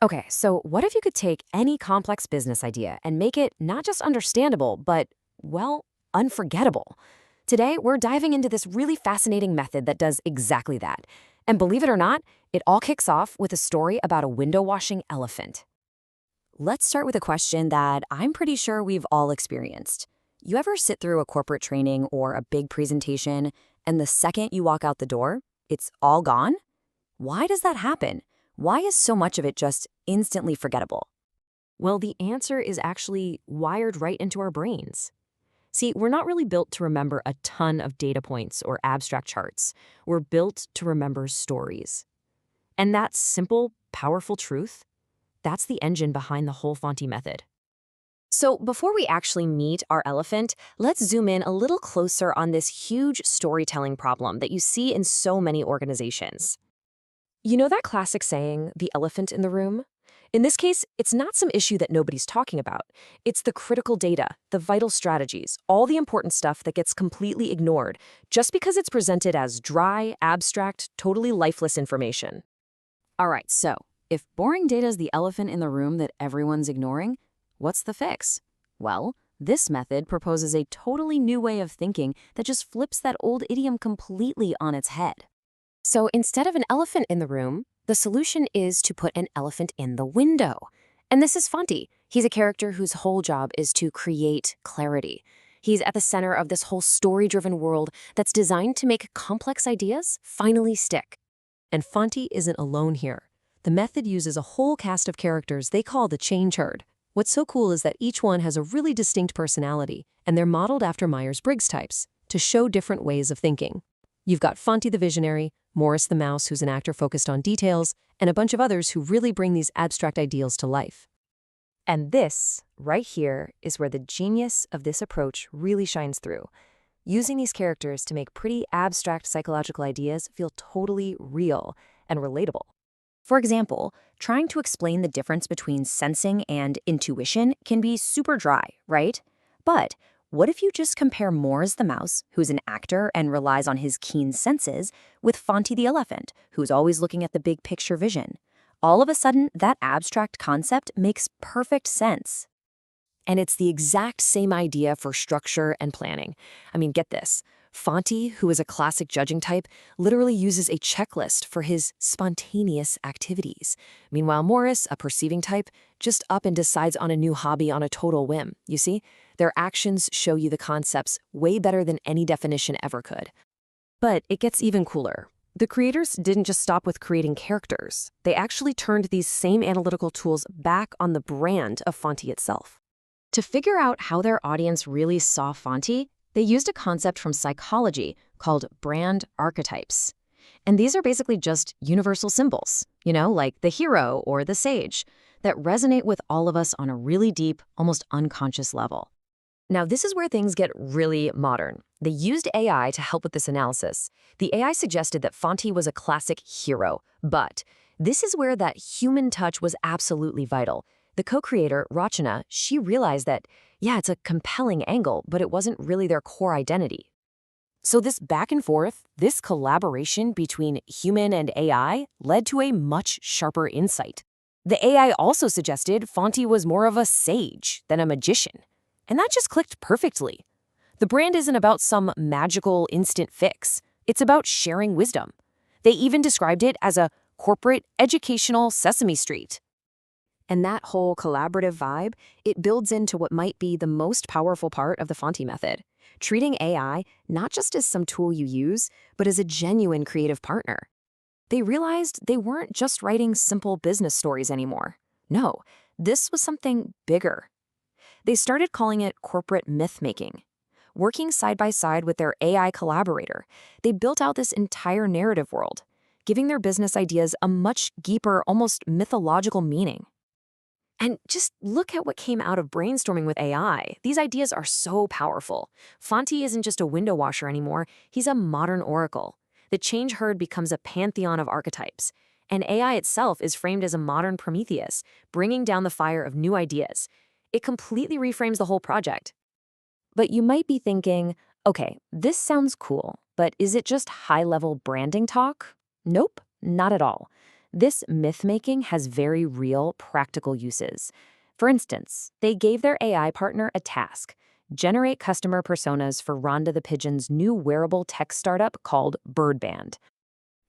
Okay, so what if you could take any complex business idea and make it not just understandable, but, well, unforgettable? Today, we're diving into this really fascinating method that does exactly that. And believe it or not, it all kicks off with a story about a window washing elephant. Let's start with a question that I'm pretty sure we've all experienced. You ever sit through a corporate training or a big presentation, and the second you walk out the door, it's all gone? Why does that happen? Why is so much of it just instantly forgettable? Well, the answer is actually wired right into our brains. See, we're not really built to remember a ton of data points or abstract charts. We're built to remember stories. And that simple, powerful truth, that's the engine behind the whole Fonty method. So before we actually meet our elephant, let's zoom in a little closer on this huge storytelling problem that you see in so many organizations. You know that classic saying, the elephant in the room? In this case, it's not some issue that nobody's talking about. It's the critical data, the vital strategies, all the important stuff that gets completely ignored just because it's presented as dry, abstract, totally lifeless information. All right, so if boring data is the elephant in the room that everyone's ignoring, what's the fix? Well, this method proposes a totally new way of thinking that just flips that old idiom completely on its head. So instead of an elephant in the room, the solution is to put an elephant in the window. And this is Fonty. He's a character whose whole job is to create clarity. He's at the center of this whole story-driven world that's designed to make complex ideas finally stick. And Fonty isn't alone here. The method uses a whole cast of characters they call the change herd. What's so cool is that each one has a really distinct personality, and they're modeled after Myers-Briggs types to show different ways of thinking. You've got Fonty the visionary, Morris the mouse, who's an actor focused on details, and a bunch of others who really bring these abstract ideals to life. And this, right here, is where the genius of this approach really shines through, using these characters to make pretty abstract psychological ideas feel totally real and relatable. For example, trying to explain the difference between sensing and intuition can be super dry, right? But what if you just compare Morris the mouse, who's an actor and relies on his keen senses, with Fonty the elephant, who's always looking at the big picture vision? All of a sudden, that abstract concept makes perfect sense. And it's the exact same idea for structure and planning. I mean, get this. Fonty, who is a classic judging type, literally uses a checklist for his spontaneous activities. Meanwhile, Morris, a perceiving type, just up and decides on a new hobby on a total whim. You see? Their actions show you the concepts way better than any definition ever could. But it gets even cooler. The creators didn't just stop with creating characters. They actually turned these same analytical tools back on the brand of Fonty itself. To figure out how their audience really saw Fonty, they used a concept from psychology called brand archetypes. And these are basically just universal symbols, like the hero or the sage, that resonate with all of us on a really deep, almost unconscious level. Now, this is where things get really modern. They used AI to help with this analysis. The AI suggested that Fonty was a classic hero, but this is where that human touch was absolutely vital. The co-creator, Rachana, she realized that, yeah, it's a compelling angle, but it wasn't really their core identity. So this back and forth, this collaboration between human and AI led to a much sharper insight. The AI also suggested Fonty was more of a sage than a magician. And that just clicked perfectly. The brand isn't about some magical instant fix. It's about sharing wisdom. They even described it as a corporate educational Sesame Street. And that whole collaborative vibe, it builds into what might be the most powerful part of the Fonty method, treating AI not just as some tool you use, but as a genuine creative partner. They realized they weren't just writing simple business stories anymore. No, this was something bigger. They started calling it corporate myth-making. Working side by side with their AI collaborator, they built out this entire narrative world, giving their business ideas a much deeper, almost mythological meaning. And just look at what came out of brainstorming with AI. These ideas are so powerful. Fonty isn't just a window washer anymore, he's a modern oracle. The change herd becomes a pantheon of archetypes. And AI itself is framed as a modern Prometheus, bringing down the fire of new ideas. It completely reframes the whole project. But you might be thinking, okay, this sounds cool, but is it just high-level branding talk? Nope, not at all. This myth-making has very real, practical uses. For instance, they gave their AI partner a task: generate customer personas for Rhonda the Pigeon's new wearable tech startup called Birdband.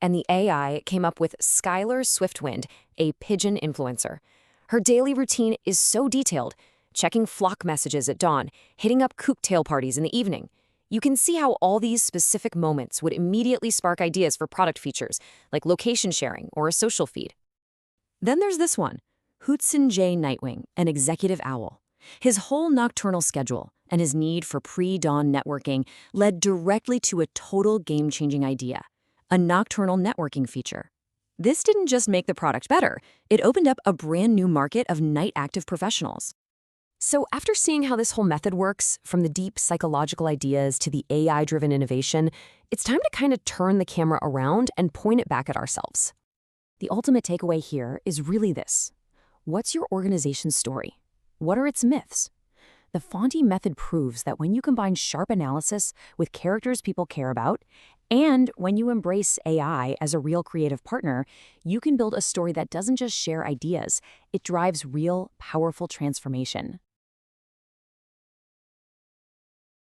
And the AI came up with Skylar Swiftwind, a pigeon influencer. Her daily routine is so detailed: checking flock messages at dawn, hitting up cocktail parties in the evening. You can see how all these specific moments would immediately spark ideas for product features, like location sharing or a social feed. Then there's this one, Hootson J. Nightwing, an executive owl. His whole nocturnal schedule and his need for pre-dawn networking led directly to a total game-changing idea: a nocturnal networking feature. This didn't just make the product better, it opened up a brand new market of night-active professionals. So after seeing how this whole method works, from the deep psychological ideas to the AI-driven innovation, it's time to kind of turn the camera around and point it back at ourselves. The ultimate takeaway here is really this: what's your organization's story? What are its myths? The Fonty method proves that when you combine sharp analysis with characters people care about, and when you embrace AI as a real creative partner, you can build a story that doesn't just share ideas, it drives real, powerful transformation.